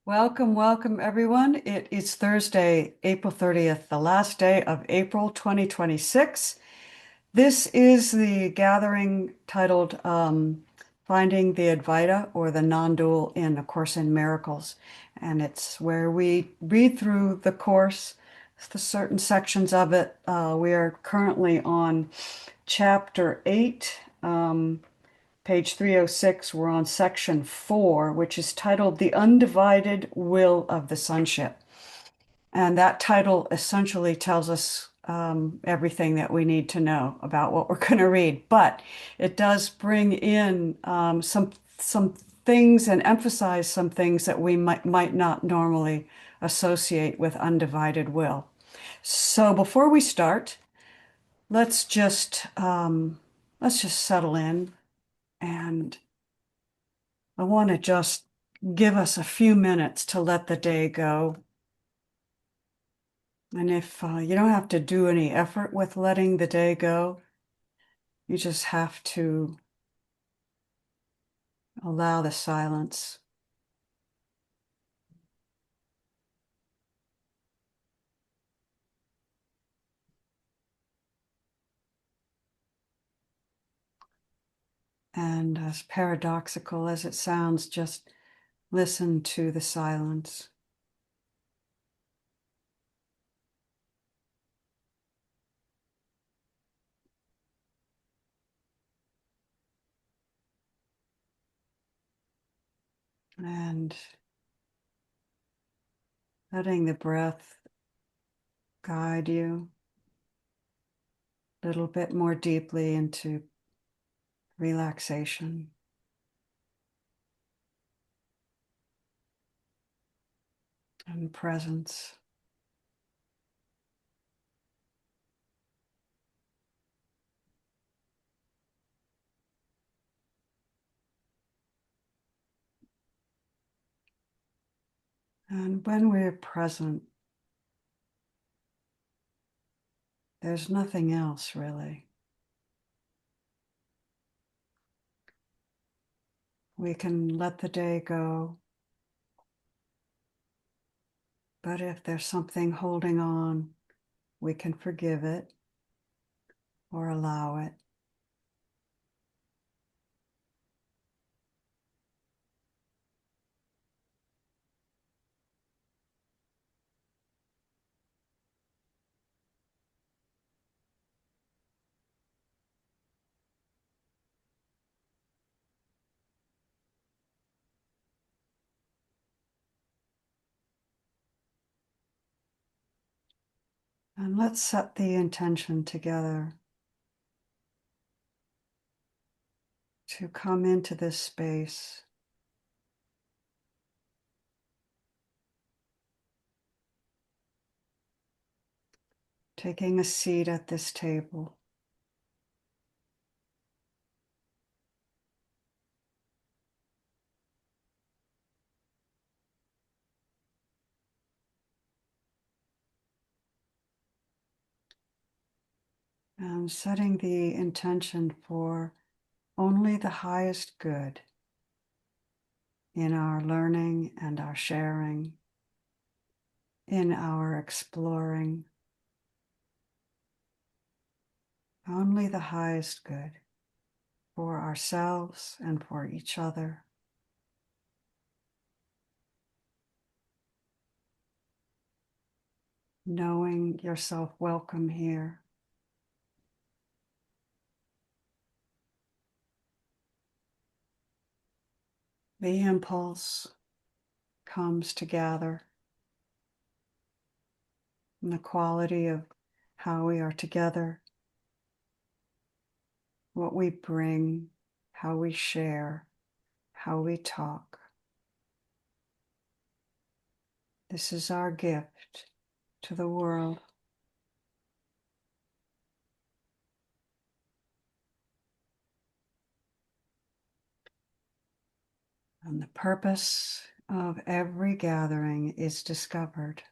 Welcome, welcome everyone. It is Thursday, April 30th, the last day of April 2026. This is the gathering titled Finding the Advaita, or the Non-Dual in A Course in Miracles. And it's where we read through the course, the certain sections of it. We are currently on chapter 8. Page 306, we're on section 4, which is titled The Undivided Will of the Sonship. And that title essentially tells us everything that we need to know about what we're going to read. But it does bring in some things and emphasize some things that we might not normally associate with undivided will. So before we start, let's just settle in, and I want to just give us a few minutes to let the day go. And if you don't have to do any effort with letting the day go, you just have to allow the silence. And as paradoxical as it sounds, just listen to the silence. And letting the breath guide you a little bit more deeply into relaxation and presence. And when we're present, there's nothing else really. We can let the day go, but if there's something holding on, we can forgive it or allow it. And let's set the intention together to come into this space, taking a seat at this table. And setting the intention for only the highest good in our learning and our sharing, in our exploring, only the highest good for ourselves and for each other. Knowing yourself welcome here. The impulse comes to gather, and the quality of how we are together, what we bring, how we share, how we talk. This is our gift to the world. And the purpose of every gathering is discovered.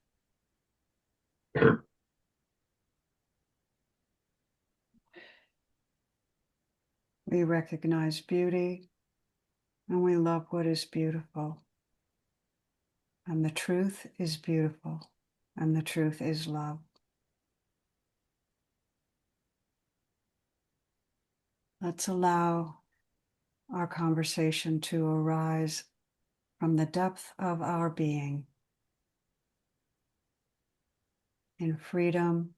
We recognize beauty and we love what is beautiful. And the truth is beautiful, and the truth is love. Let's allow our conversation to arise from the depth of our being, in freedom,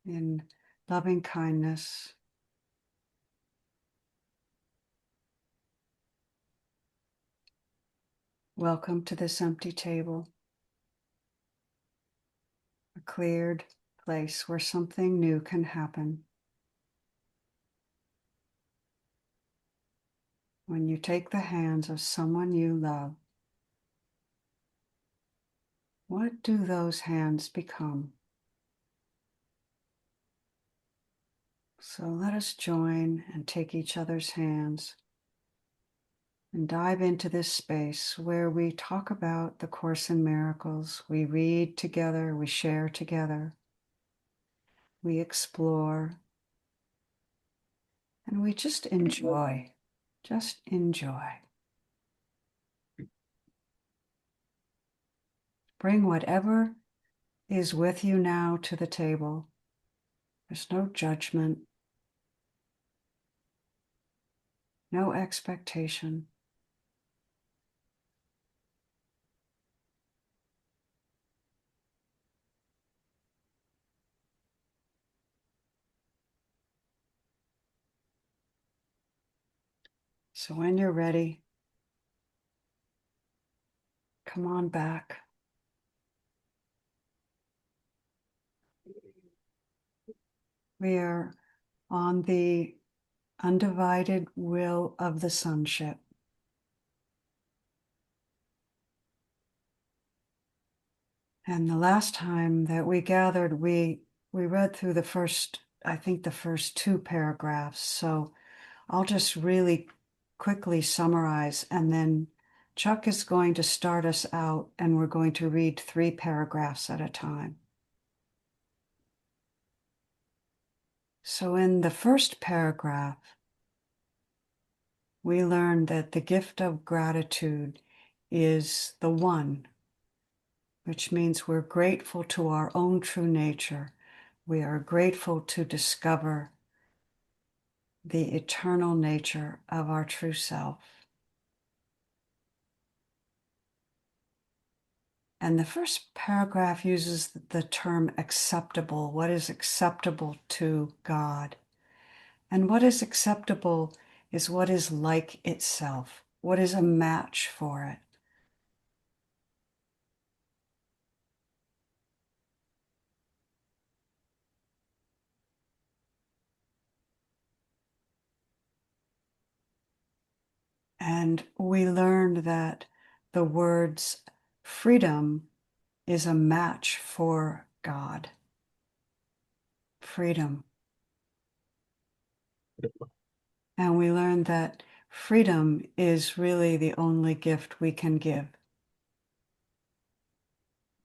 in loving kindness. Welcome to this empty table, a cleared place where something new can happen. When you take the hands of someone you love, what do those hands become? So let us join and take each other's hands and dive into this space where we talk about the Course in Miracles. We read together, we share together, we explore, and we just enjoy. Just enjoy. Bring whatever is with you now to the table. There's no judgment, no expectation. So when you're ready, come on back. We are on the undivided will of the sonship. And the last time that we gathered, we read through the first, I think the first two paragraphs. So I'll just really quickly summarize, and then Chuck is going to start us out, and we're going to read 3 paragraphs at a time. So in the first paragraph, we learned that the gift of gratitude is the one, which means we're grateful to our own true nature. We are grateful to discover the eternal nature of our true self. And the first paragraph uses the term acceptable. What is acceptable to God? And what is acceptable is what is like itself, what is a match for it. And we learned that the words freedom is a match for God. Freedom. And we learned that freedom is really the only gift we can give.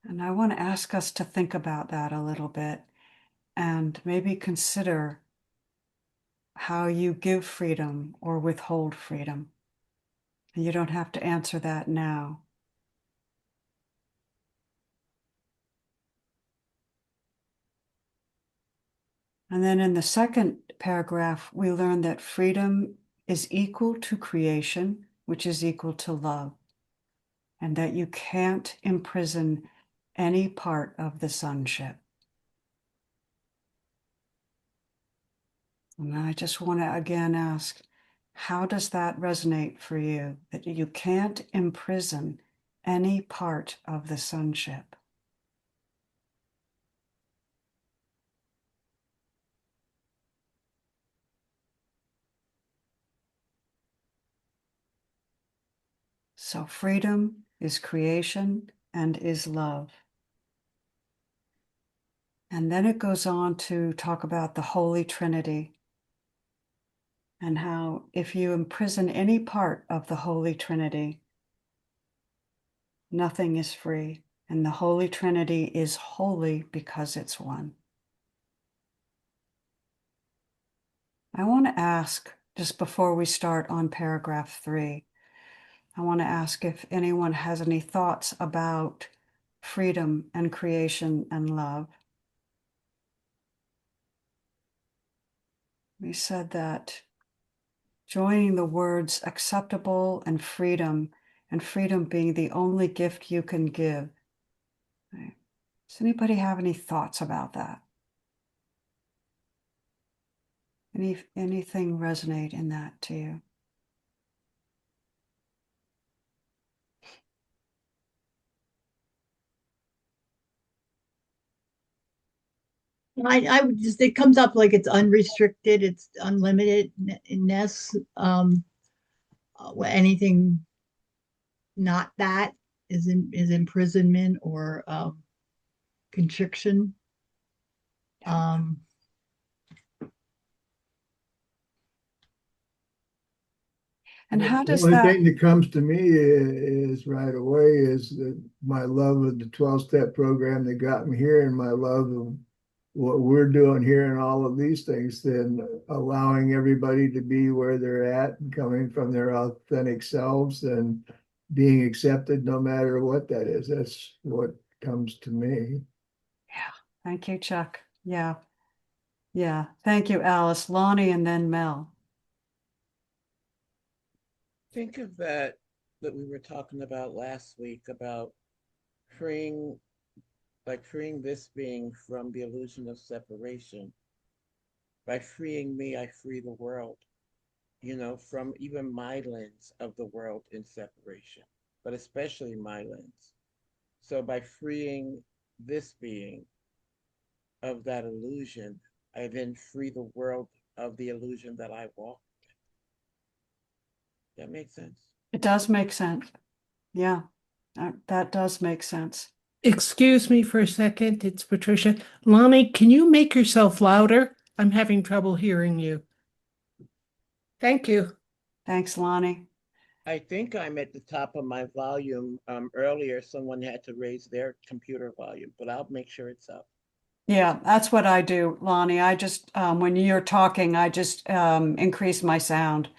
And I want to ask us to think about that a little bit and maybe consider how you give freedom or withhold freedom. And you don't have to answer that now. And then in the second paragraph, we learn that freedom is equal to creation, which is equal to love, and that you can't imprison any part of the sonship. And I just want to again ask, how does that resonate for you? That you can't imprison any part of the sonship. So freedom is creation and is love. And then it goes on to talk about the Holy Trinity and how if you imprison any part of the Holy Trinity, nothing is free. And the Holy Trinity is holy because it's one. I want to ask, just before we start on paragraph 3, I want to ask if anyone has any thoughts about freedom and creation and love. We said that joining the words acceptable and freedom being the only gift you can give. Right? Does anybody have any thoughts about that? Anything resonate in that to you? I would just, it comes up like it's unrestricted, it's unlimitedness. Anything not that is imprisonment or constriction. Um, And how The does only that, thing that comes to me is right away is my love of the 12-step program that got me here and my love of what we're doing here and all of these things, then allowing everybody to be where they're at and coming from their authentic selves and being accepted no matter what that is. That's what comes to me. yeah, thank you, Chuck. Yeah, yeah. Thank you, Alice, Lonnie, and then Mel. Think of that we were talking about last week about freeing freeing this being from the illusion of separation. By freeing me, I free the world, from even my lens of the world in separation, but especially my lens. So by freeing this being of that illusion, I then free the world of the illusion that I walk. That makes sense. It does make sense. Yeah, that does make sense. Excuse me for a second, it's Patricia. Lonnie, can you make yourself louder? I'm having trouble hearing you. Thank you. Thanks, Lonnie. I think I'm at the top of my volume. Earlier, someone had to raise their computer volume, but I'll make sure it's up. Yeah, that's what I do, Lonnie. I just, when you're talking, I just increase my sound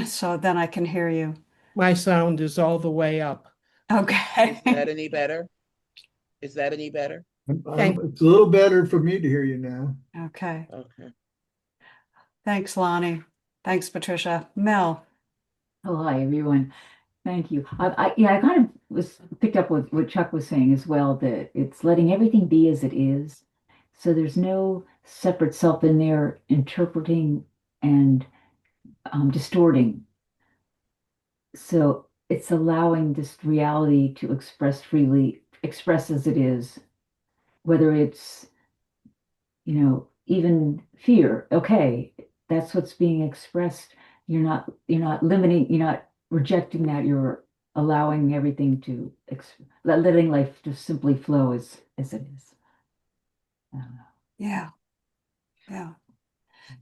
so then I can hear you. My sound is all the way up. Okay. Is that any better? Is that any better? It's a little better for me to hear you now. Okay. Okay. Thanks, Lonnie. Thanks, Patricia. Mel. Oh, hi, everyone. Thank you. Yeah, I kind of was picked up with what Chuck was saying as well, that it's letting everything be as it is. So there's no separate self in there interpreting and distorting. So it's allowing this reality to express freely, express as it is, whether it's, even fear. Okay, that's what's being expressed. You're not limiting, you're not rejecting that. You're allowing everything to letting life just simply flow as it is. I don't know. Yeah. Yeah.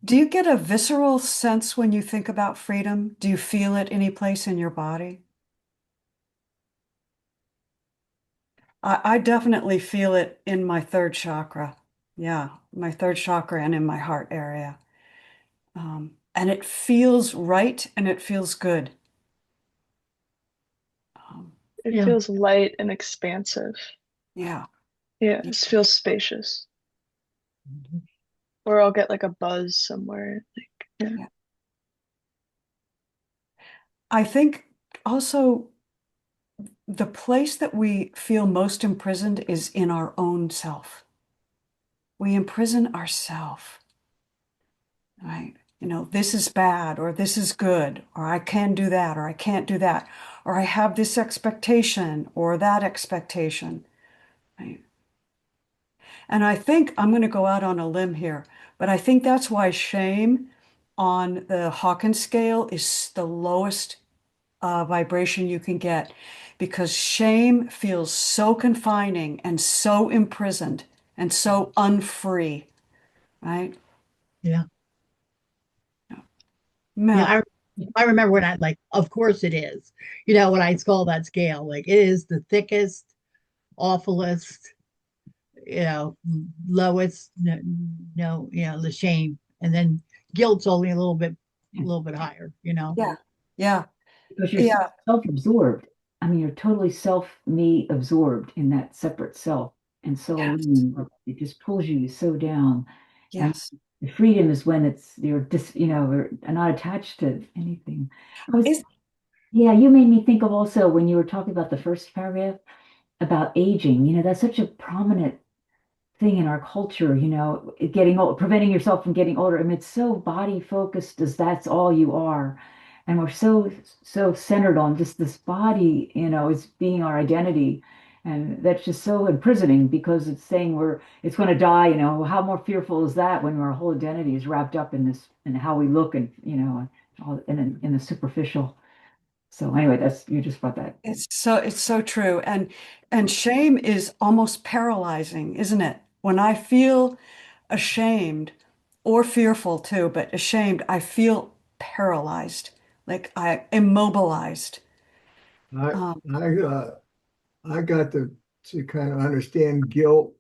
Do you get a visceral sense when you think about freedom? Do you feel it any place in your body? I definitely feel it in my third chakra. Yeah, my third chakra and in my heart area. And it feels right and it feels good. It yeah, feels light and expansive. Yeah. Yeah, it feels spacious. Or I'll get like a buzz somewhere. Like, yeah. Yeah. I think also the place that we feel most imprisoned is in our own self. We imprison ourselves, right? This is bad, or this is good, or I can do that, or I can't do that, or I have this expectation or that expectation, right? And I think I'm going to go out on a limb here, but I think that's why shame on the Hawkins scale is the lowest vibration you can get, because shame feels so confining and so imprisoned and so unfree, right? yeah, yeah. Mel. I remember when I like, of course it is. When I call that scale, like it is the thickest, awfulest, you know, lowest, no, the shame, and then guilt's only a little bit higher. Yeah, yeah. because you're so Yeah, self-absorbed. I mean, you're totally me absorbed in that separate self and so yes, alone. It just pulls you so down. And yes. the freedom is when you're just, you're not attached to anything. I was, Is yeah, you made me think of also when you were talking about the first paragraph about aging, that's such a prominent thing in our culture, getting old, preventing yourself from getting older. I mean, it's so body focused as that's all you are. And we're so centered on just this body, as being our identity. And that's just so imprisoning because it's saying it's going to die, how more fearful is that when our whole identity is wrapped up in this and how we look and, all in the superficial. So anyway, you just brought that. it's so true. And shame is almost paralyzing, isn't it? When I feel ashamed or fearful too, but ashamed, I feel paralyzed, like I immobilized. I Um, I got to kind of understand guilt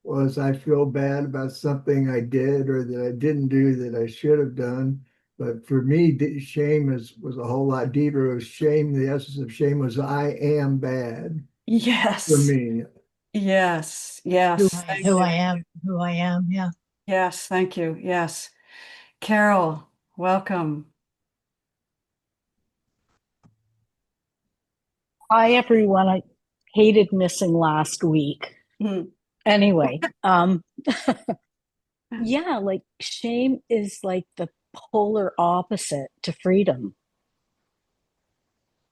was I feel bad about something I did or that I didn't do that I should have done. But for me, shame was a whole lot deeper. It was shame. The essence of shame was I am bad for yes, me. yes, yes. Thank Who you. I am, who I am. Yeah. Yes, thank you. Yes. Carol, welcome. Hi, everyone. I hated missing last week. Hmm. Anyway, yeah, like shame is like the polar opposite to freedom,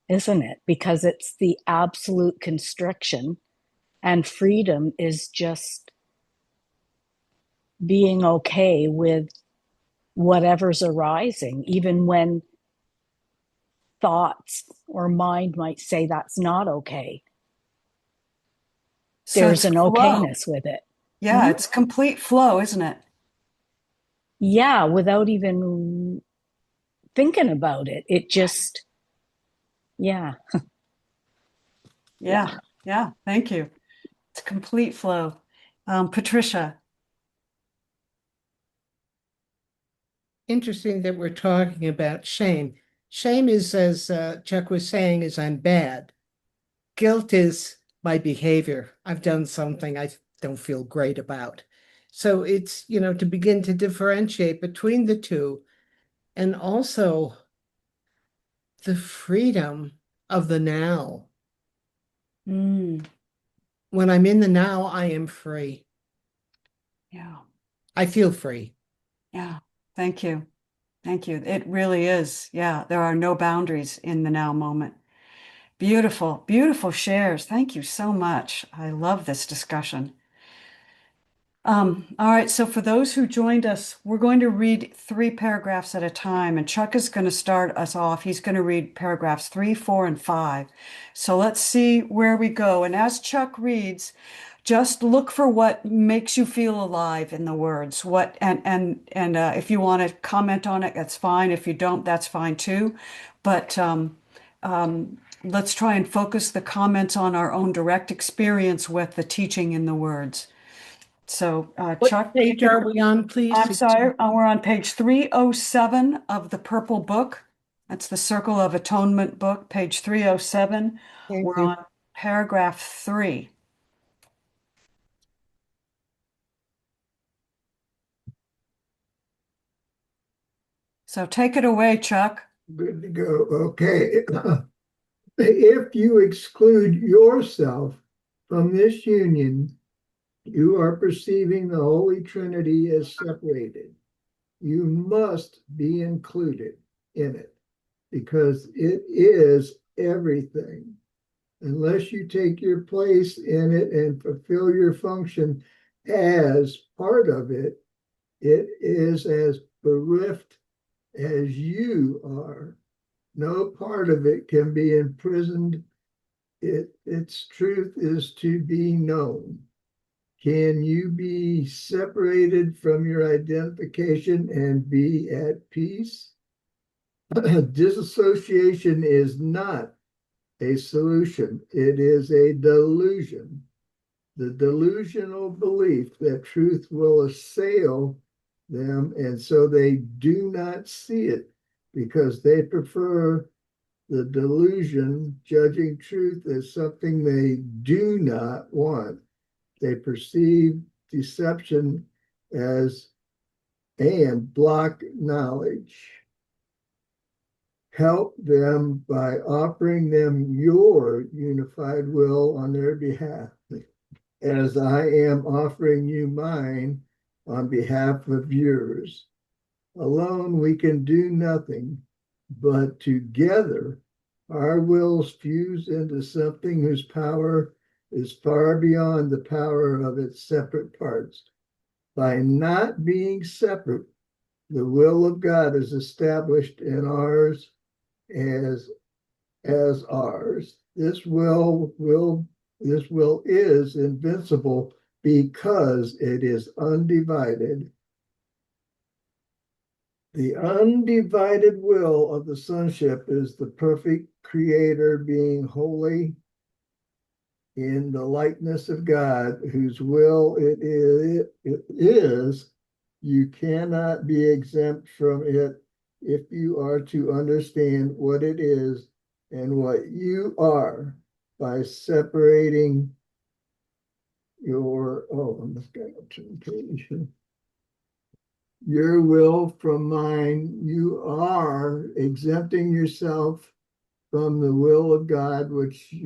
isn't it? Because it's the absolute constriction, and freedom is just being okay with whatever's arising, even when thoughts or mind might say that's not okay. So There's it's an flow. okayness with it. Yeah, Hmm? it's complete flow, isn't it? Yeah, without even thinking about it. It just, yeah. Yeah. Yeah, yeah. Thank you. It's complete flow. Patricia. Interesting that we're talking about shame. Shame is, as Chuck was saying, is I'm bad. Guilt is my behavior. I've done something I don't feel great about. So it's, to begin to differentiate between the two and also the freedom of the now. Mm, When I'm in the now, I am free. yeah, I feel free. yeah. Thank you. Thank you. It really is. Yeah, there are no boundaries in the now moment. Beautiful, beautiful shares. Thank you so much. I love this discussion. All right, so for those who joined us, we're going to read 3 paragraphs at a time, and Chuck is going to start us off. He's going to read paragraphs 3, 4, and 5. So let's see where we go. And as Chuck reads, just look for what makes you feel alive in the words. What and if you want to comment on it, that's fine. If you don't, that's fine too. But let's try and focus the comments on our own direct experience with the teaching in the words. So, What Chuck, page are we on, please? I'm sorry, we're on page 307 of the Purple Book. That's the Circle of Atonement book, page 307. Thank We're you. on paragraph 3. So take it away, Chuck. Good to go. Okay. If you exclude yourself from this union, you are perceiving the Holy Trinity as separated. You must be included in it because it is everything. Unless you take your place in it and fulfill your function as part of it, it is as bereft as you are. No part of it can be imprisoned. Its truth is to be known. Can you be separated from your identification and be at peace? Disassociation is not a solution, it is a delusion. The delusional belief that truth will assail them, and so they do not see it because they prefer the delusion, judging truth as something they do not want. They perceive deception as and block knowledge. Help them by offering them your unified will on their behalf, as I am offering you mine on behalf of yours. Alone we can do nothing, but together our wills fuse into something whose power is far beyond the power of its separate parts. By not being separate, the will of God is established in ours as ours. This will is invincible because it is undivided. The undivided will of the sonship is the perfect creator being holy in the likeness of God, whose will it is. You cannot be exempt from it if you are to understand what it is and what you are by separating your, I'm just going to turn page. Your will from mine. You are exempting yourself from the will of God, which is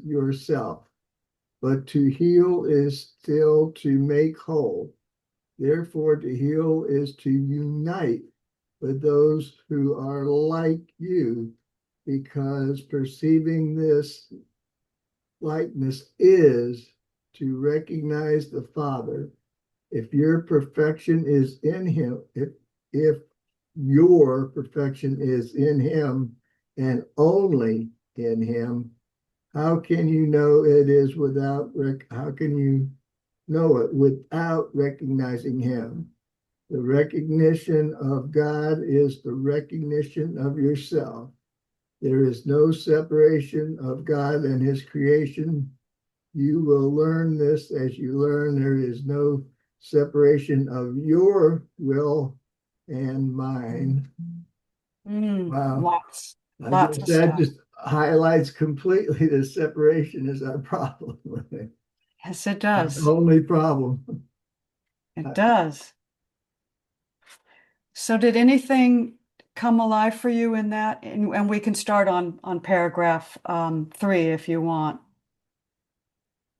yourself. But to heal is still to make whole. Therefore, to heal is to unite with those who are like you, because perceiving this likeness is to recognize the Father. If your perfection is in him, if your perfection is in him and only in him, how can you know it is how can you know it without recognizing him? The recognition of God is the recognition of yourself. There is no separation of God and his creation. You will learn this as you learn there is no separation of your will and mine. Wow. Lots I of guess that stuff. just highlights completely the separation is our problem. Yes, it Our does. only problem. It does. So did anything come alive for you in that? And we can start on paragraph 3 if you want.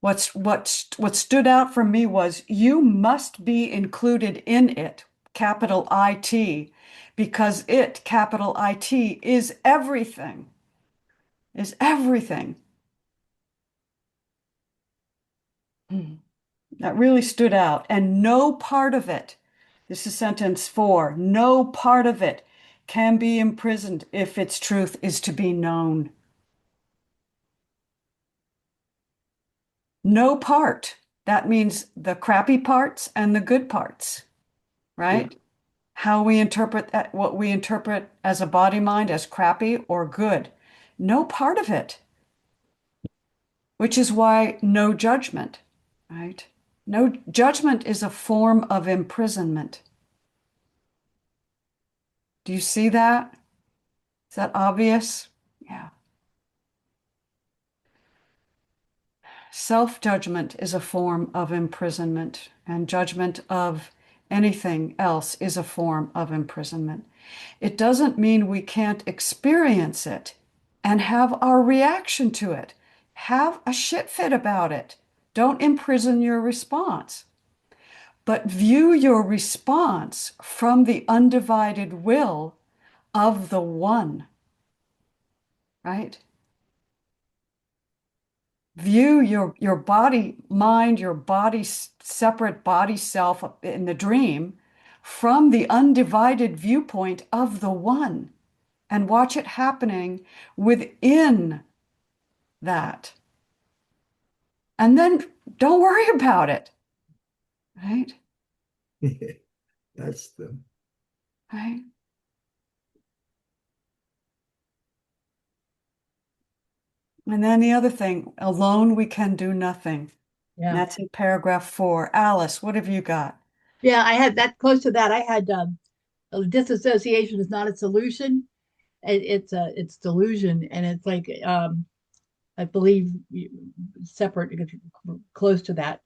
What stood out for me was you must be included in it, capital IT, because it, capital IT, is everything. Is everything. That really stood out. And no part of it, this is sentence 4, no part of it can be imprisoned if its truth is to be known. No part. That means the crappy parts and the good parts, right? Yeah. How we interpret that, what we interpret as a body mind as crappy or good. No part of it. Which is why no judgment, right? No judgment is a form of imprisonment. Do you see that? Is that obvious? Yeah. Self-judgment is a form of imprisonment, and judgment of anything else is a form of imprisonment. It doesn't mean we can't experience it and have our reaction to it. Have a shit fit about it. Don't imprison your response. But view your response from the undivided will of the one, right? View your body, mind, your body, separate body self in the dream from the undivided viewpoint of the one and watch it happening within that. And then don't worry about it, right? That's the Right? And then the other thing, alone we can do nothing. Yeah. And that's in paragraph 4. Alice, what have you got? Yeah, I had that close to that. I had disassociation is not a solution. It's delusion, and it's like I believe separate, close to that.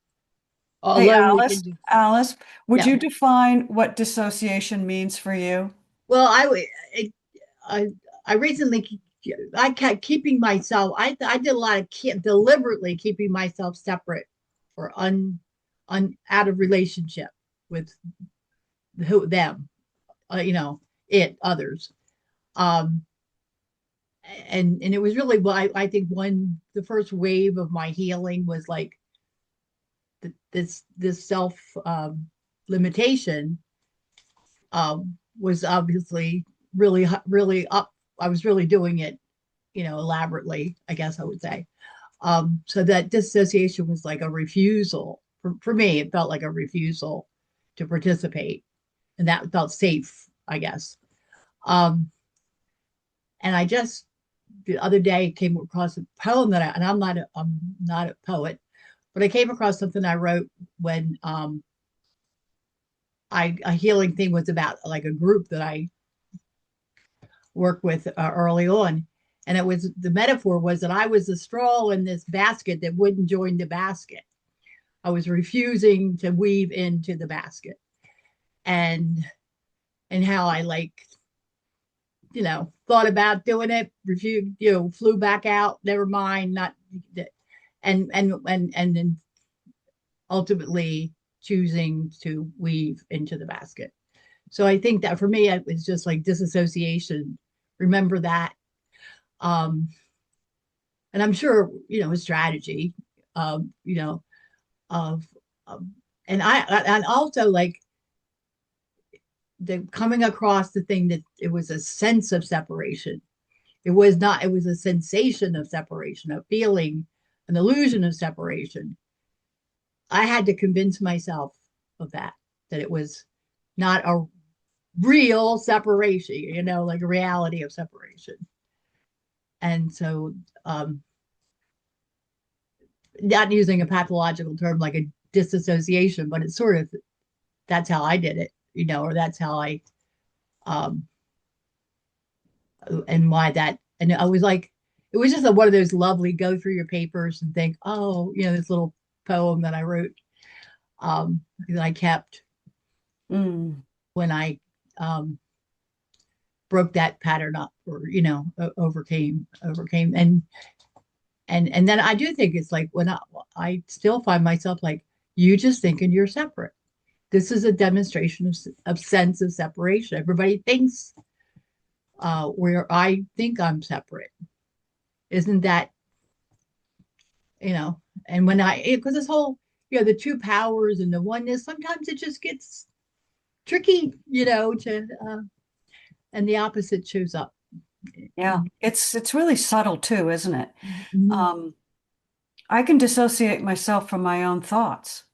Hey, Although we Alice, can do, Alice, would yeah. you define what dissociation means for you? Well, I I recently I kept keeping myself. I did a lot of deliberately keeping myself separate or out of relationship with them, others. Um, and it was really, well, I think the first wave of my healing was like this self limitation was obviously really up. I was really doing it, elaborately, I guess I would say. So that dissociation was like a refusal. For me, it felt like a refusal to participate, and that felt safe, I guess. Um, and I just the other day came across a poem and I'm not a poet, but I came across something I wrote when a healing thing was about like a group that I worked with early on. And the metaphor was that I was the straw in this basket that wouldn't join the basket. I was refusing to weave into the basket. And how I thought about doing it, refused, flew back out, never mind, not and then ultimately choosing to weave into the basket. So I think that for me, it was just like disassociation. Remember that. Um, and I'm sure, a strategy, um, you know, of, and also like the coming across the thing that it was a sense of separation. It was not, it was a sensation of separation, a feeling, an illusion of separation. I had to convince myself of that it was not a real separation, like a reality of separation. And so, not using a pathological term like a disassociation, but it's sort of, that's how I did it, or that's how um, and why that, and I was like, it was just one of those lovely go through your papers and think, oh, this little poem that I wrote, that I kept when I broke that pattern up, or overcame, and then I do think it's like when I still find myself like, you just thinking you're separate. This is a demonstration of sense of separation. Everybody thinks where I think I'm separate. Isn't that, and when because this whole, the two powers and the oneness, sometimes it just gets tricky, to, and the opposite shows up. Yeah, it's really subtle too, isn't it? Mhm. I can dissociate myself from my own thoughts,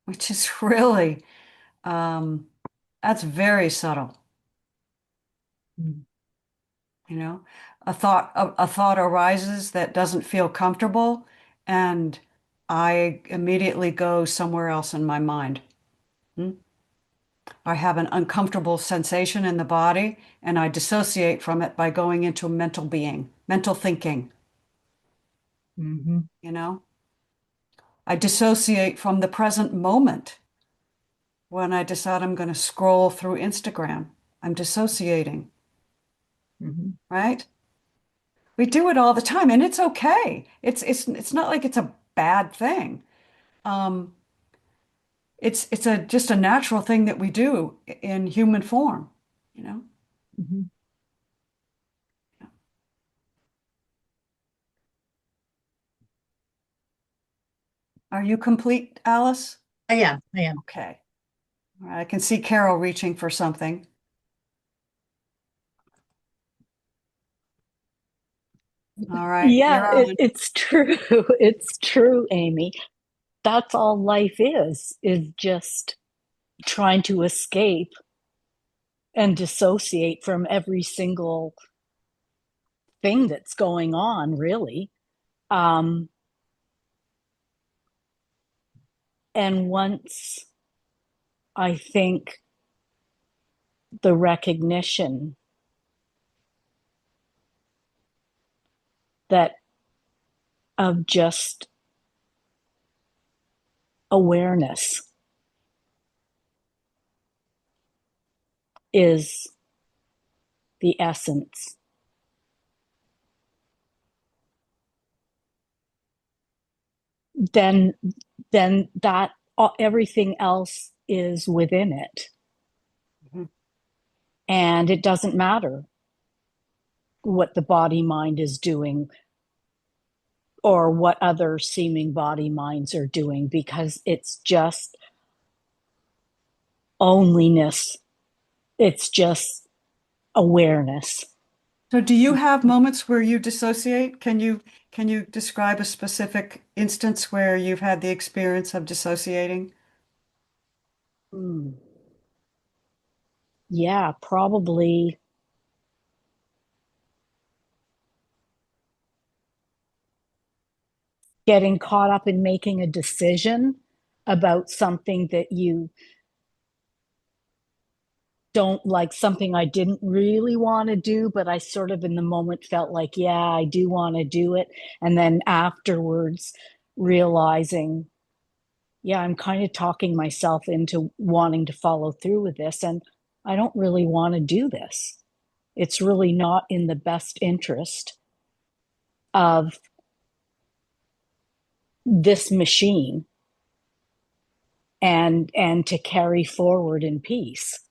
which is really um, that's very subtle. Mhm. A thought arises that doesn't feel comfortable, and I immediately go somewhere else in my mind. Hmm? I have an uncomfortable sensation in the body, and I dissociate from it by going into mental thinking, Mhm. you know? I dissociate from the present moment when I decide I'm going to scroll through Instagram. I'm dissociating, Mhm. right? We do it all the time, and it's okay. It's not like it's a bad thing. Um, it's a just a natural thing that we do in human form, you know? Mhm. Are you complete, Alice? I am. Okay. All right, I can see Carol reaching for something. All right, Yeah, you're on. it's true. It's true, Amy. That's all life is just trying to escape and dissociate from every single thing that's going on, really. Um, and once I think the recognition that of just awareness is the essence. Then that everything else is within it. Mm-hmm. And it doesn't matter what the body mind is doing or what other seeming body minds are doing, because it's just onlyness. It's just awareness. So do you have moments where you dissociate? Can you describe a specific instance where you've had the experience of dissociating? Yeah, probably getting caught up in making a decision about something that you don't like, something I didn't really want to do, but I sort of in the moment felt like, yeah, I do want to do it. And then afterwards realizing, yeah, I'm kind of talking myself into wanting to follow through with this. And I don't really want to do this. It's really not in the best interest of this machine and to carry forward in peace.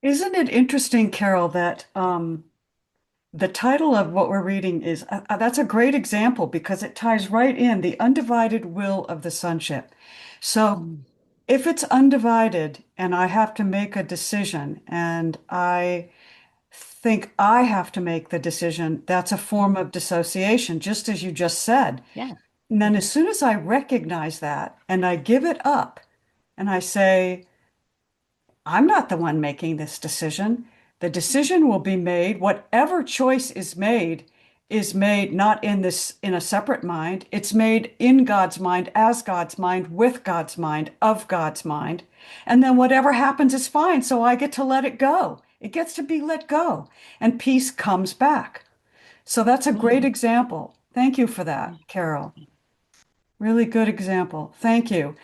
Isn't it interesting, Carol, that the title of what we're reading is that's a great example because it ties right in the undivided will of the sonship. So if it's undivided and I have to make a decision and I think I have to make the decision, that's a form of dissociation, just as you just said. Yeah. And then as soon as I recognize that and I give it up and I say, I'm not the one making this decision. The decision will be made, whatever choice is made not in a separate mind. It's made in God's mind, as God's mind, with God's mind, of God's mind. And then whatever happens is fine. So I get to let it go. It gets to be let go. And peace comes back. So that's a great example. Thank you for that, Carol. Really good example. Thank you.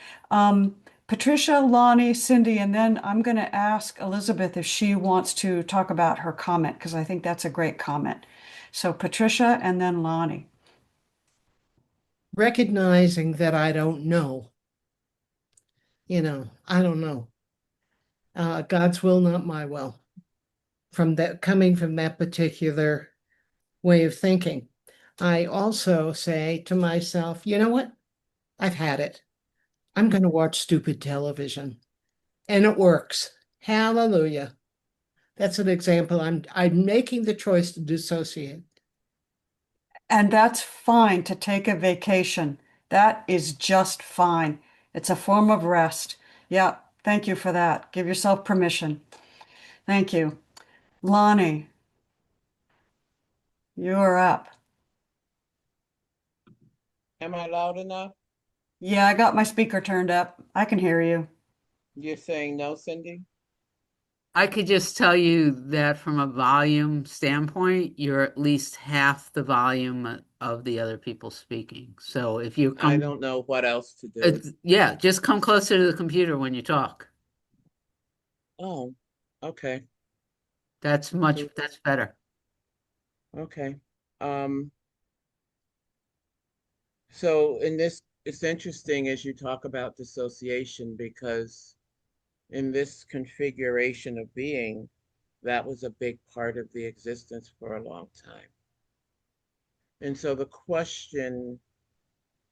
Patricia, Lonnie, Cindy, and then I'm going to ask Elizabeth if she wants to talk about her comment, because I think that's a great comment. So Patricia and then Lonnie. Recognizing that I don't know. I don't know. God's will, not my will. Coming from that particular way of thinking. I also say to myself, you know what? I've had it. I'm going to watch stupid television. And it works. Hallelujah. That's an example. I'm making the choice to dissociate. And that's fine to take a vacation. That is just fine. It's a form of rest. Yeah, thank you for that. Give yourself permission. Thank you. Lonnie, you're up. Am I loud enough? Yeah, I got my speaker turned up. I can hear you. You're saying no, Cindy? I could just tell you that from a volume standpoint, you're at least half the volume of the other people speaking. So if you I come, don't know what else to do. yeah, just come closer to the computer when you talk. Oh, okay. That's better. Okay. Um, so in this, it's interesting as you talk about dissociation because in this configuration of being, that was a big part of the existence for a long time. And so the question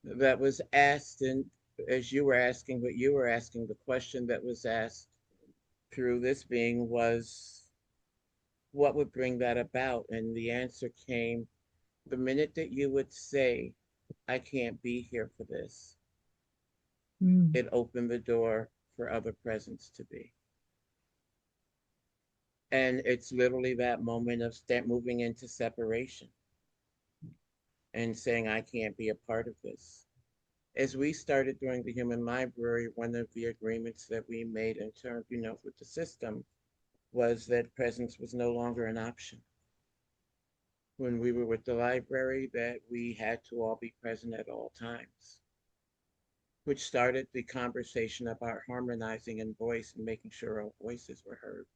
that was asked, and as you were asking what you were asking, the question that was asked through this being was, what would bring that about? And the answer came the minute that you would say, I can't be here for this, it opened the door for other presence to be. And it's literally that moment of moving into separation and saying, I can't be a part of this. As we started doing the Human Library, one of the agreements that we made in terms, with the system was that presence was no longer an option. When we were with the library, that we had to all be present at all times, which started the conversation about harmonizing in voice and making sure our voices were heard.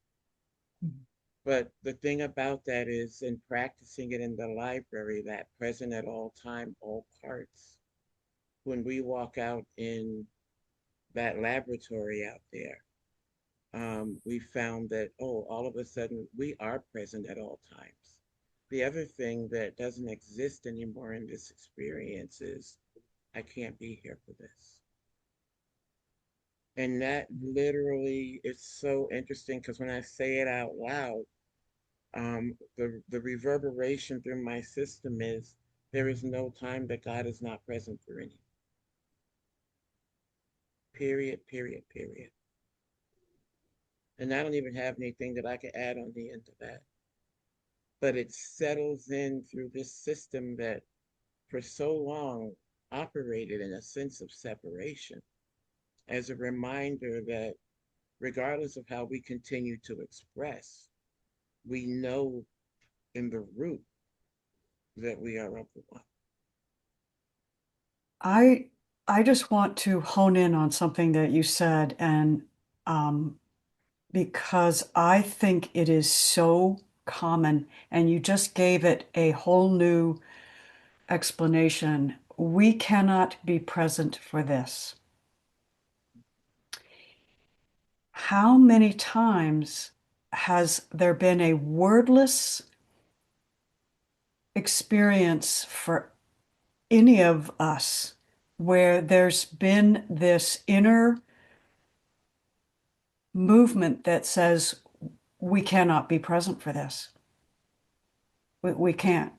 But the thing about that is, in practicing it in the library, that present at all time, all parts, when we walk out in that laboratory out there, we found that, oh, all of a sudden we are present at all times. The other thing that doesn't exist anymore in this experience is, I can't be here for this. And that literally is so interesting because when I say it out loud, the reverberation through my system is, there is no time that God is not present for any. Period, period, period. And I don't even have anything that I can add on the end of that. But it settles in through this system that for so long operated in a sense of separation, as a reminder that regardless of how we continue to express, we know in the root that we are of the one. I just want to hone in on something that you said, and because I think it is so common, and you just gave it a whole new explanation. We cannot be present for this. How many times has there been a wordless experience for any of us where there's been this inner movement that says we cannot be present for this? We can't.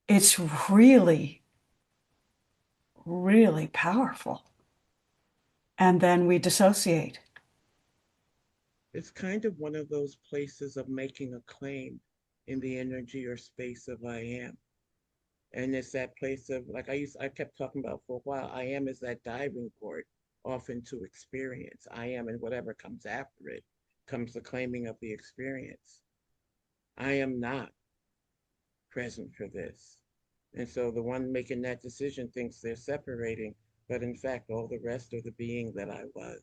It's really, really powerful. And then we dissociate. It's kind of one of those places of making a claim in the energy or space of I am. And it's that place of, like I kept talking about for a while, I am is that diving board off into experience. I am, and whatever comes after it comes the claiming of the experience. I am not present for this. And so the one making that decision thinks they're separating, but in fact, all the rest of the being that I was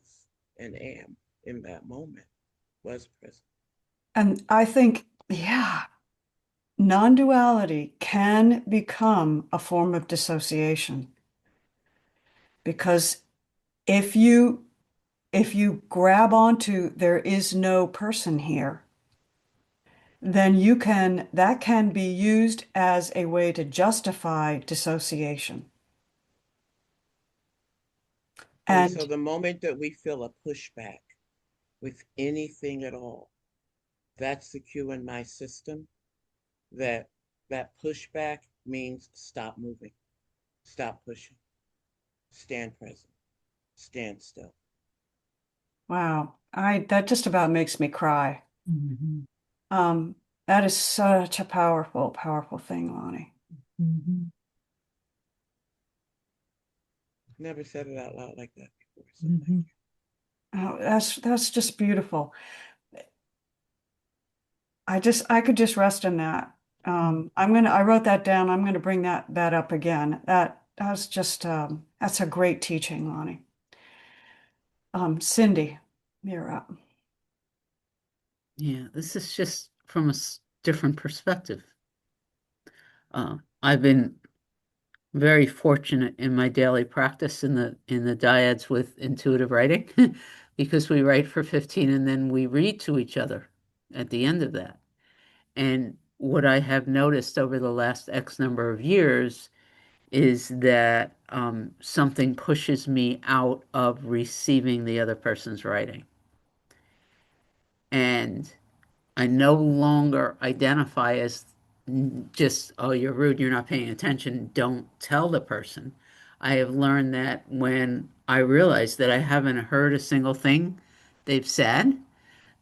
and am in that moment was present. And I think, yeah, non-duality can become a form of dissociation, because if you grab onto there is no person here, then that can be used as a way to justify dissociation. And so And the moment that we feel a pushback with anything at all, that's the cue in my system that that pushback means stop moving, stop pushing, stand present, stand still. wow, that just about makes me cry. Mhm. That is such a powerful, powerful thing, Lonnie. Mhm. Never said it out loud like that before. So Mhm. Oh, that's just beautiful. I could just rest in that. I wrote that down. I'm gonna bring that up again. That's just that's a great teaching, Lonnie. Cindy, you're up. Yeah, this is just from a different perspective. I've been very fortunate in my daily practice in the dyads with intuitive writing because we write for 15 and then we read to each other at the end of that. And what I have noticed over the last X number of years is that something pushes me out of receiving the other person's writing. And I no longer identify as just, oh, you're rude, you're not paying attention, don't tell the person. I have learned that when I realize that I haven't heard a single thing they've said,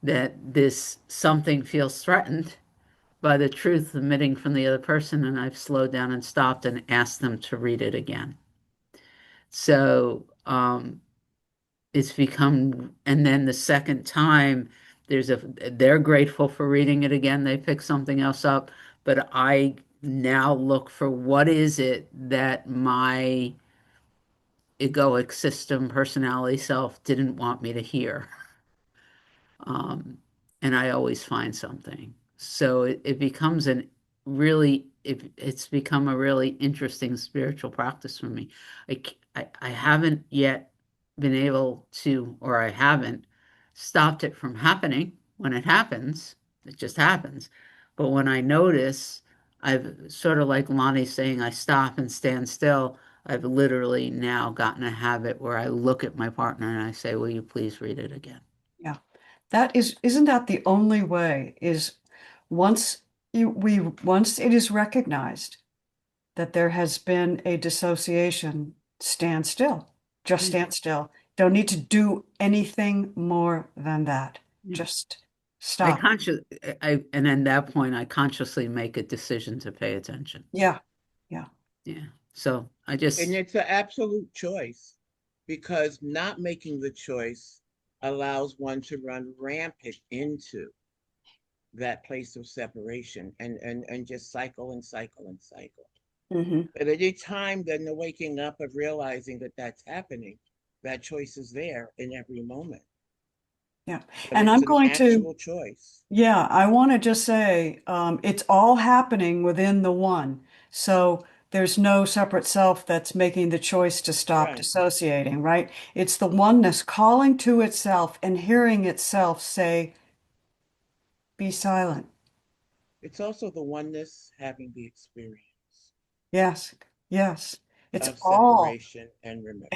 that this something feels threatened by the truth emitting from the other person, and I've slowed down and stopped and asked them to read it again. So it's become, and then the second time they're grateful for reading it again. They pick something else up, but I now look for what is it that my egoic system, personality self didn't want me to hear. Um, and I always find something. So it becomes it's become a really interesting spiritual practice for me. I haven't yet been able to, or I haven't stopped it from happening. When it happens, it just happens. But when I notice, I've sort of like Lonnie saying, I stop and stand still. I've literally now gotten a habit where I look at my partner and I say, will you please read it again? Yeah. Isn't that the only way is once once it is recognized that there has been a dissociation, stand still. Just stand still. Don't need to do anything more than that. Yeah. Just I stop. and at that point, I consciously make a decision to pay attention. Yeah. Yeah. Yeah. So I And just, it's an absolute choice because not making the choice allows one to run rampant into that place of separation and just cycle and cycle and cycle. hmm But at any time, then the waking up of realizing that that's happening, that choice is there in every moment. Yeah. But And it's I'm an going to, actual choice. yeah, I want to just say it's all happening within the one. So there's no separate self that's making the choice to stop Right. dissociating, right? It's the oneness calling to itself and hearing itself say, be silent. It's also the oneness having the experience Yes, yes. It's of all, separation and remote.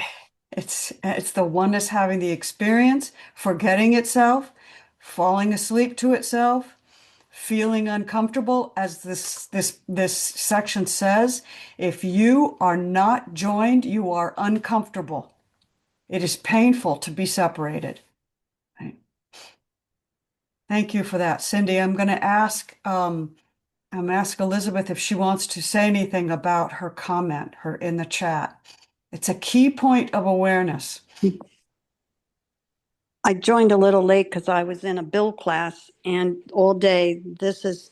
it's the oneness having the experience, forgetting itself, falling asleep to itself, feeling uncomfortable, as this section says. If you are not joined, you are uncomfortable. It is painful to be separated. Right. Thank you for that, Cindy. I'm going to ask Elizabeth if she wants to say anything about her comment, her in the chat. It's a key point of awareness. I joined a little late because I was in a bill class, and all day this has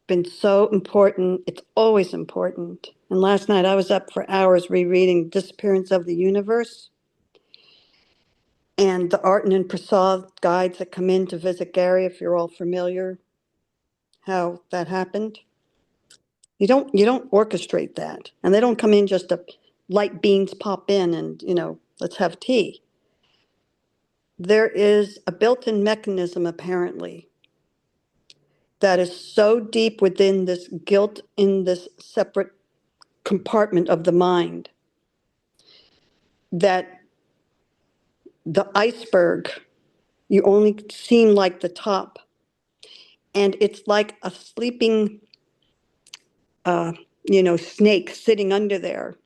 been so important. It's always important. And last night I was up for hours rereading Disappearance of the Universe and the Artin and Prasad guides that come in to visit Gary, if you're all familiar how that happened. You don't orchestrate that. And they don't come in just to light beans pop in and, let's have tea. There is a built-in mechanism apparently that is so deep within this guilt in this separate compartment of the mind that the iceberg, you only seem like the top. And it's like a sleeping, snake sitting under there.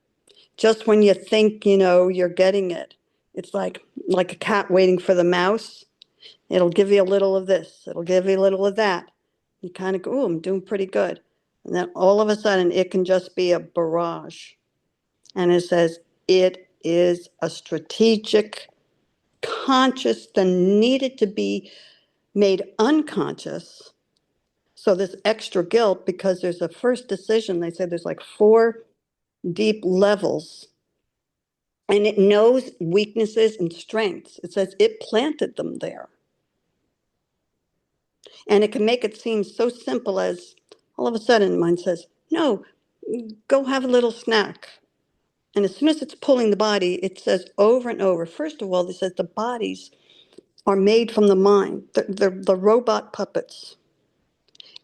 Just when you think, you're getting it, it's like a cat waiting for the mouse. It'll give you a little of this. It'll give you a little of that. You kind of go, I'm doing pretty good. And then all of a sudden, it can just be a barrage. And it says, it is a strategic, conscious, that needed to be made unconscious. So this extra guilt, because there's a first decision, they say there's like 4 deep levels. And it knows weaknesses and strengths. It says it planted them there. And it can make it seem so simple as all of a sudden mine says, no, go have a little snack. And as soon as it's pulling the body, it says over and over, first of all, it says the bodies are made from the mind. They're the robot puppets.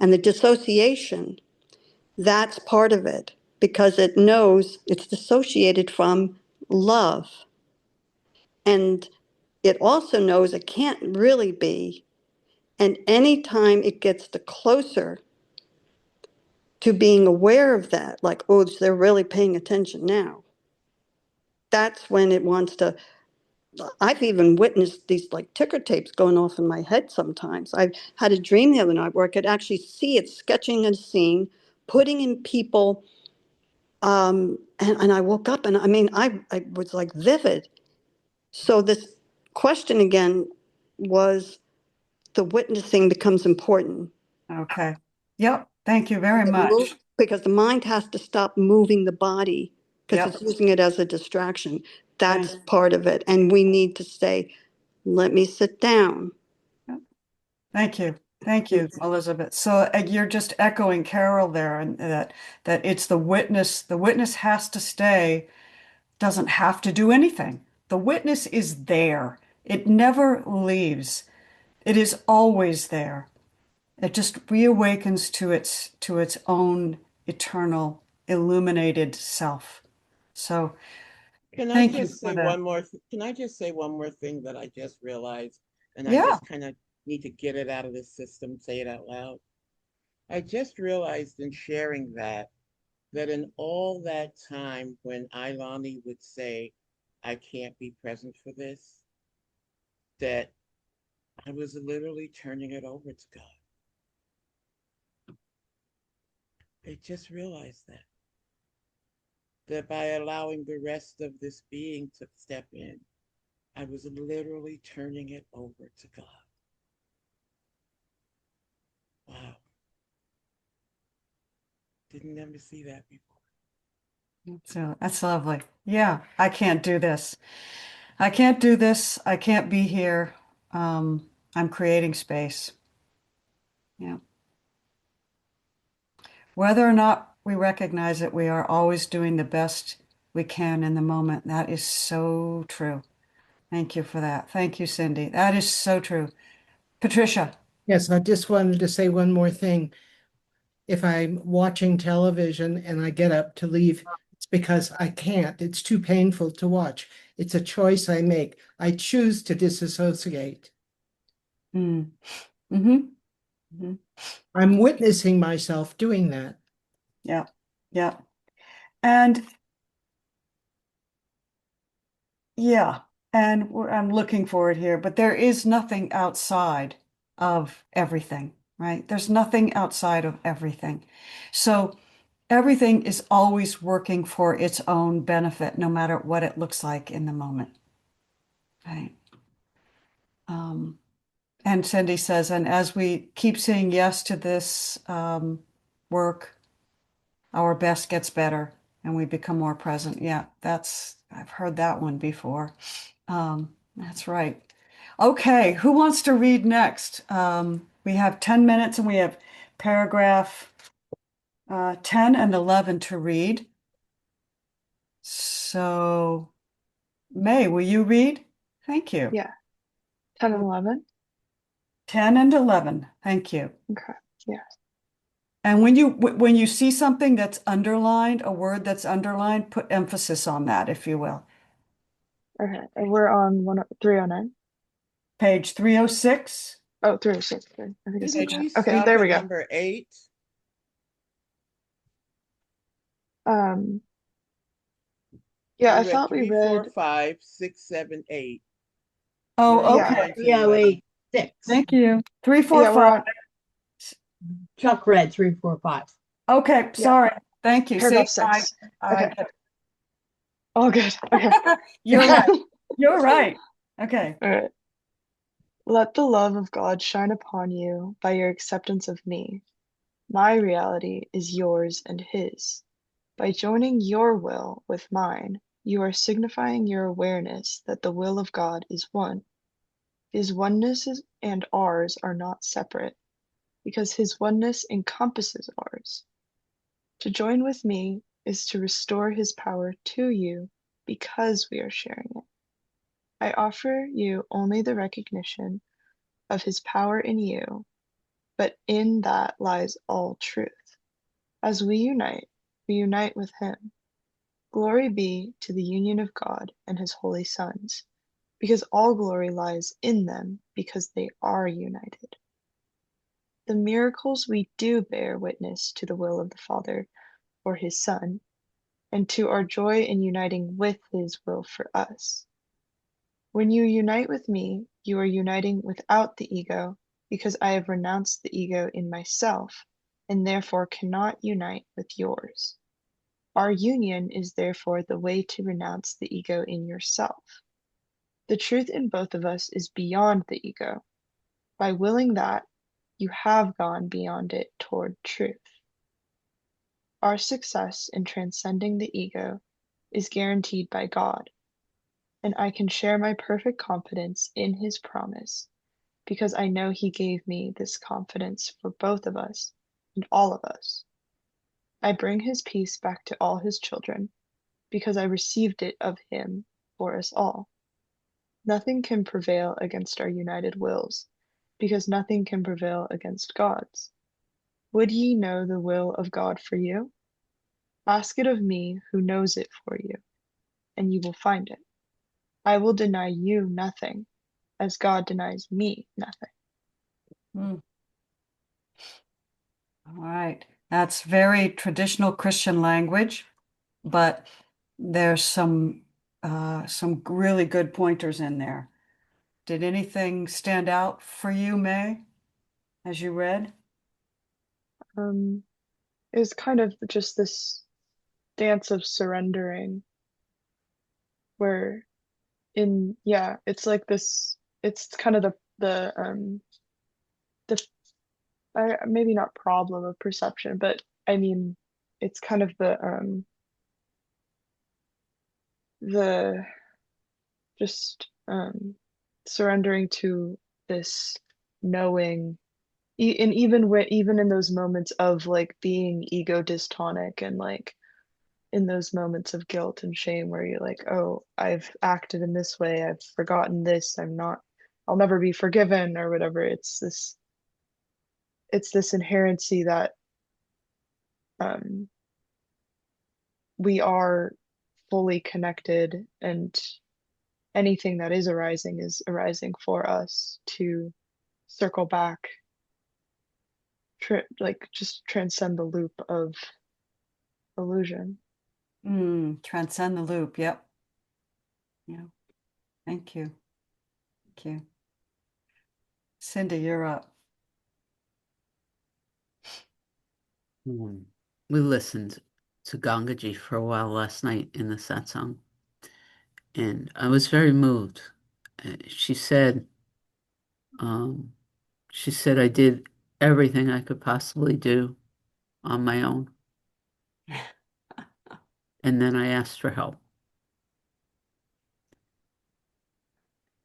And the dissociation, that's part of it because it knows it's dissociated from love. And it also knows it can't really be. And anytime it gets the closer to being aware of that, like, oh, they're really paying attention now, that's when it wants to. I've even witnessed these like ticker tapes going off in my head sometimes. I had a dream the other night where I could actually see it sketching a scene, putting in people, and I woke up and I mean, I was like vivid. So this question again was the witnessing becomes important. Okay. Yep. Thank you very much. Because the mind has to stop moving the body because Yep. it's using it as a distraction. Thank That's part of it. And we need to say, let me sit down. Thank you. Thank you, Elizabeth. So you're just echoing Carol there, and that it's the witness. The witness has to stay, doesn't have to do anything. The witness is there. It never leaves. It is always there. It just reawakens to its own eternal illuminated self. So Can I thank you just for say that. can I just say one more thing that I just realized, and I Yeah. just kind of need to get it out of the system, say it out loud. I just realized in sharing that in all that time when Ilani would say, I can't be present for this, that I was literally turning it over to God. I just realized that by allowing the rest of this being to step in, I was literally turning it over to God. Wow. Didn't ever see that before. So that's lovely. Yeah, I can't do this. I can't do this. I can't be here. I'm creating space. Yeah. Whether or not we recognize it, we are always doing the best we can in the moment. That is so true. Thank you for that. Thank you, Cindy. That is so true. Patricia. Yes, I just wanted to say one more thing. If I'm watching television and I get up to leave, it's because I can't. It's too painful to watch. It's a choice I make. I choose to disassociate. Mm. Mm-hmm. Mm-hmm. I'm witnessing myself doing that. Yeah. Yeah. And yeah, and I'm looking for it here, but there is nothing outside of everything, right? There's nothing outside of everything. So everything is always working for its own benefit, no matter what it looks like in the moment, right? And Cindy says, and as we keep saying yes to this work, our best gets better and we become more present. Yeah, I've heard that one before. That's right. Okay, who wants to read next? We have 10 minutes and we have paragraph 10 and 11 to read. So, May, will you read? Thank you. Yeah. 10 and 11. 10 and 11. Thank you. Okay. Yeah. And when you see something that's underlined, a word that's underlined, put emphasis on that, if you will. Okay. And we're on 309. Page 306. Oh, 306. Okay. I think I skipped Did ahead. we Okay, stop there we at go. number 8? Yeah, We I read thought we 3, 4, read, 5, 6, 7, 8. Oh, We're on yeah, okay. 9 to 11. 308-6. Thank you. 3, 4, yeah, we're 5. on, Chuck read 345. Okay, yeah, sorry. Thank you. See, paragraph 6. Okay. I Oh, good. Okay. you're right. You're right. Okay. All right. Let the love of God shine upon you by your acceptance of me. My reality is yours and his. By joining your will with mine, you are signifying your awareness that the will of God is one. His oneness and ours are not separate, because his oneness encompasses ours. To join with me is to restore his power to you because we are sharing it. I offer you only the recognition of his power in you, but in that lies all truth. As we unite with him. Glory be to the union of God and his holy sons, because all glory lies in them because they are united. The miracles we do bear witness to the will of the Father for his Son, and to our joy in uniting with his will for us. When you unite with me, you are uniting without the ego, because I have renounced the ego in myself, and therefore cannot unite with yours. Our union is therefore the way to renounce the ego in yourself. The truth in both of us is beyond the ego. By willing that, you have gone beyond it toward truth. Our success in transcending the ego is guaranteed by God, and I can share my perfect confidence in His promise because I know He gave me this confidence for both of us and all of us. I bring His peace back to all His children because I received it of Him for us all. Nothing can prevail against our united wills, because nothing can prevail against God's. Would ye know the will of God for you? Ask it of me who knows it for you, and you will find it. I will deny you nothing, as God denies me nothing. Mm. All right. That's very traditional Christian language, but there's some really good pointers in there. Did anything stand out for you, May, as you read? It was kind of just this dance of surrendering where it's like this, it's kind of the maybe not problem of perception, but I mean, it's kind of the just surrendering to this knowing, and even in those moments of like being ego dystonic and like in those moments of guilt and shame where you're like, oh, I've acted in this way, I've forgotten this, I'll never be forgiven or whatever. It's this inherency that um, we are fully connected, and anything that is arising for us to circle back, like just transcend the loop of illusion. Transcend the loop. Yep. Yeah. Thank you. Thank you. Cindy, you're up. We listened to Gangaji for a while last night in the satsang, and I was very moved. She said, um, I did everything I could possibly do on my own, and then I asked for help.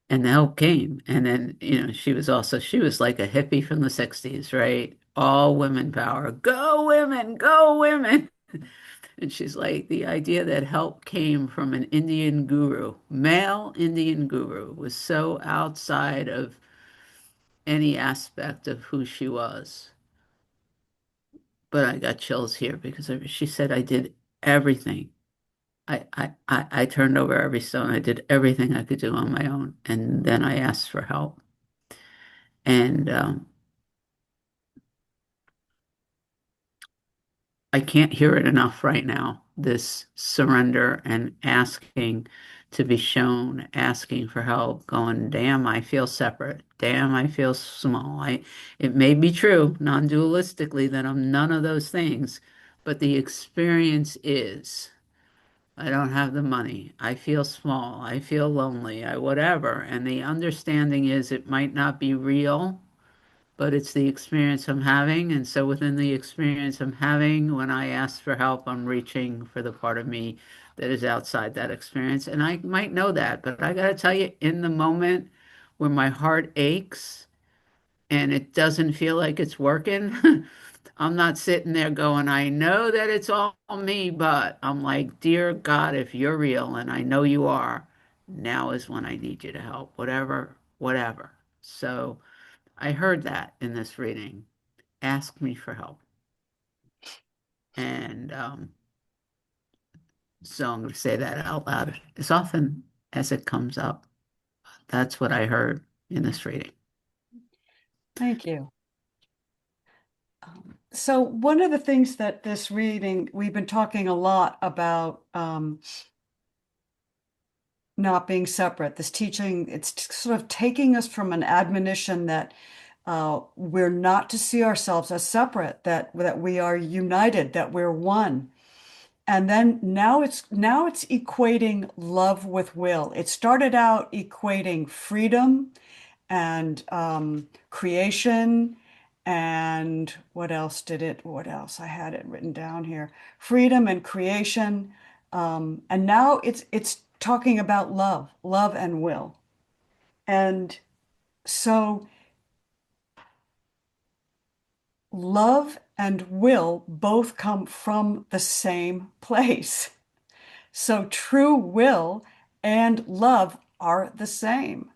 And the help came. And then, she was like a hippie from the 60s, right? All women power. Go women, go women. And she's like, the idea that help came from an Indian guru, male Indian guru, was so outside of any aspect of who she was. But I got chills here because she said I did everything. I turned over every stone. I did everything I could do on my own. And then I asked for help. And I can't hear it enough right now. This surrender and asking to be shown, asking for help, going, damn, I feel separate. Damn, I feel small. It may be true, non-dualistically, that I'm none of those things, but the experience is I don't have the money. I feel small. I feel lonely. I whatever. And the understanding is it might not be real, but it's the experience I'm having. And so within the experience I'm having, when I ask for help, I'm reaching for the part of me that is outside that experience. And I might know that, but I got to tell you, in the moment where my heart aches and it doesn't feel like it's working, I'm not sitting there going, I know that it's all me, but I'm like, dear God, if you're real, and I know you are, now is when I need you to help, whatever, whatever. So I heard that in this reading. Ask me for help. And so I'm going to say that out loud as often as it comes up. That's what I heard in this reading. Thank you. So one of the things that this reading, we've been talking a lot about not being separate. This teaching, it's sort of taking us from an admonition that we're not to see ourselves as separate, that we are united, that we're one. And then now it's equating love with will. It started out equating freedom and creation, and what else? I had it written down here. Freedom and creation. And now it's talking about love and will. And so love and will both come from the same place. So true will and love are the same.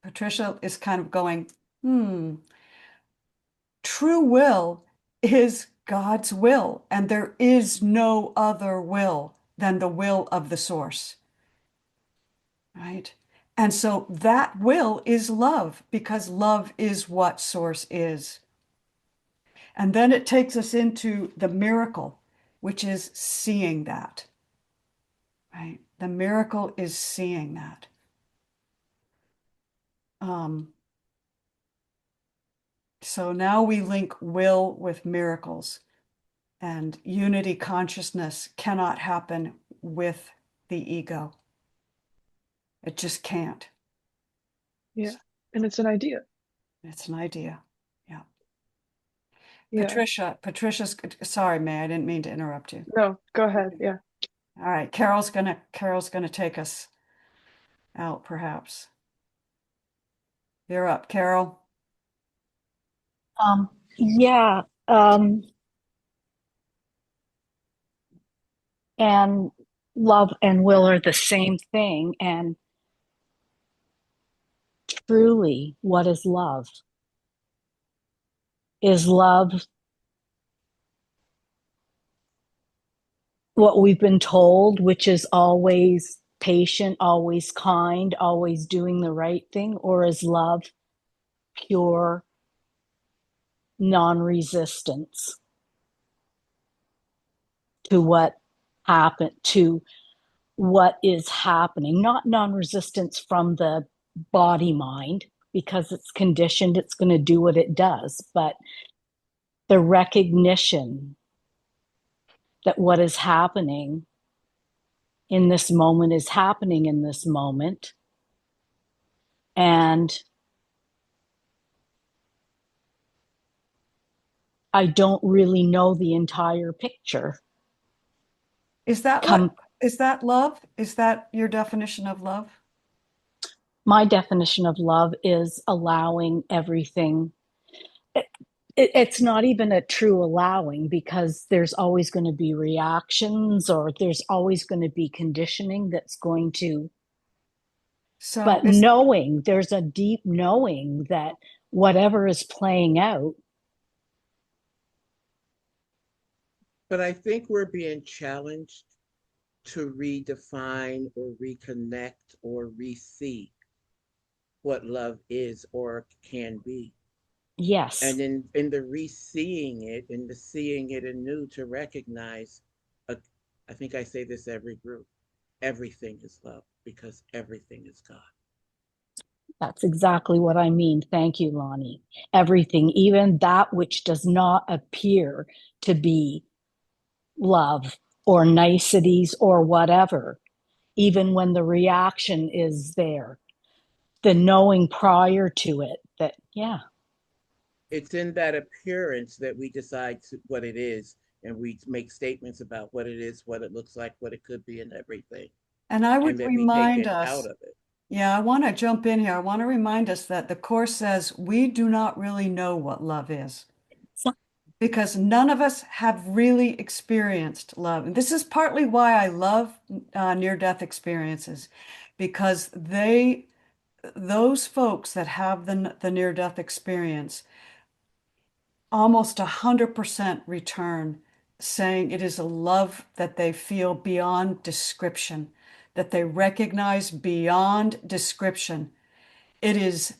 Patricia is kind of going, true will is God's will, and there is no other will than the will of the source, right? And so that will is love, because love is what source is. And then it takes us into the miracle, which is seeing that, right? The miracle is seeing that. So now we link will with miracles, and unity consciousness cannot happen with the ego. It just can't. Yeah. And it's an idea. It's an idea. Yeah. Yeah. Patricia's, sorry, May, I didn't mean to interrupt you. No, go ahead. Yeah. All right, Carol's gonna take us out, perhaps. You're up, Carol. Yeah. And love and will are the same thing. And truly, what is love? Is love what we've been told, which is always patient, always kind, always doing the right thing? Or is love pure non-resistance to what happened, to what is happening? Not non-resistance from the body mind, because it's conditioned, it's going to do what it does, but the recognition that what is happening in this moment is happening in this moment. And I don't really know the entire picture. Is that love? Is that your definition of love? My definition of love is allowing everything. It's not even a true allowing, because there's always going to be reactions, or there's always going to be conditioning that's going to. So but knowing, there's a deep knowing that whatever is playing out. But I think we're being challenged to redefine or reconnect or re-see what love is or can be. Yes. And in the re-seeing it, in the seeing it anew, to recognize, I think I say this every group, everything is love, because everything is God. That's exactly what I mean. Thank you, Lonnie. Everything, even that which does not appear to be love or niceties or whatever, even when the reaction is there, the knowing prior to it that, yeah. It's in that appearance that we decide what it is, and we make statements about what it is, what it looks like, what it could be, and everything. And I would remind us, out of it. Yeah, I want to jump in here. I want to remind us that the Course says we do not really know what love is, because none of us have really experienced love. And this is partly why I love near-death experiences, because those folks that have the near-death experience, almost 100% return saying it is a love that they feel beyond description, that they recognize beyond description. It is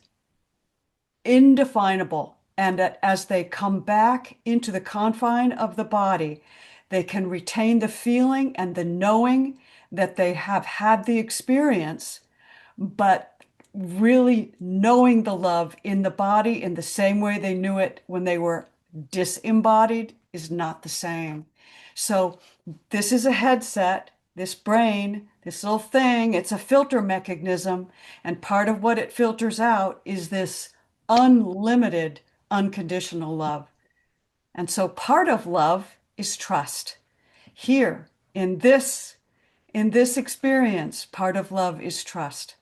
indefinable, and that as they come back into the confine of the body, they can retain the feeling and the knowing that they have had the experience, but really knowing the love in the body in the same way they knew it when they were disembodied is not the same. So this is a headset, this brain, this little thing, it's a filter mechanism. And part of what it filters out is this unlimited, unconditional love. And so part of love is trust. Here, in this experience, part of love is trust.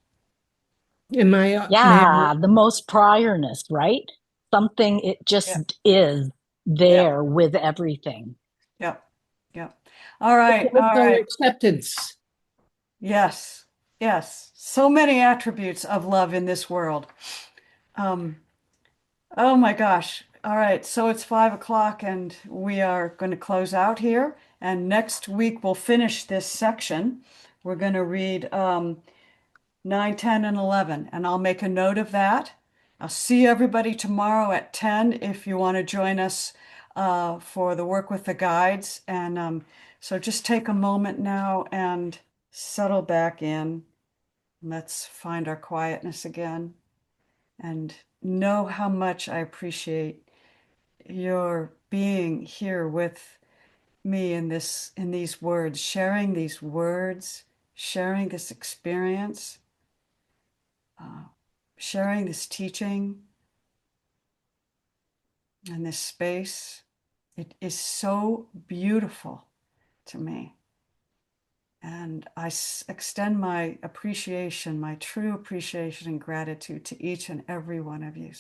Am I, Yeah, the most priorness, right? Something it Yeah. just is there with everything. Yep. Yep. All right. All also right. acceptance. Yes. Yes. So many attributes of love in this world. Oh my gosh. All right. So it's 5 o'clock and we are going to close out here. And next week we'll finish this section. We're going to read 9, 10, and 11. And I'll make a note of that. I'll see everybody tomorrow at 10 if you want to join us for the work with the guides. And so just take a moment now and settle back in. Let's find our quietness again and know how much I appreciate your being here with me in these words, sharing this experience, sharing this teaching and this space. It is so beautiful to me. And I extend my appreciation, my true appreciation and gratitude to each and every one of you.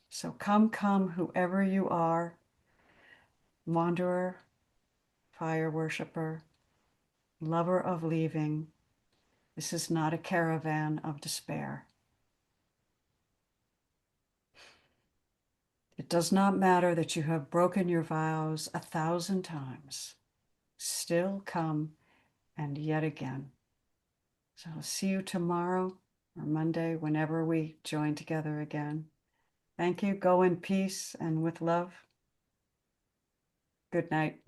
So come, whoever you are, wanderer, fire worshiper, lover of leaving. This is not a caravan of despair. It does not matter that you have broken your vows 1,000 times. Still come and yet again. So I'll see you tomorrow or Monday, whenever we join together again. Thank you. Go in peace and with love. Good night.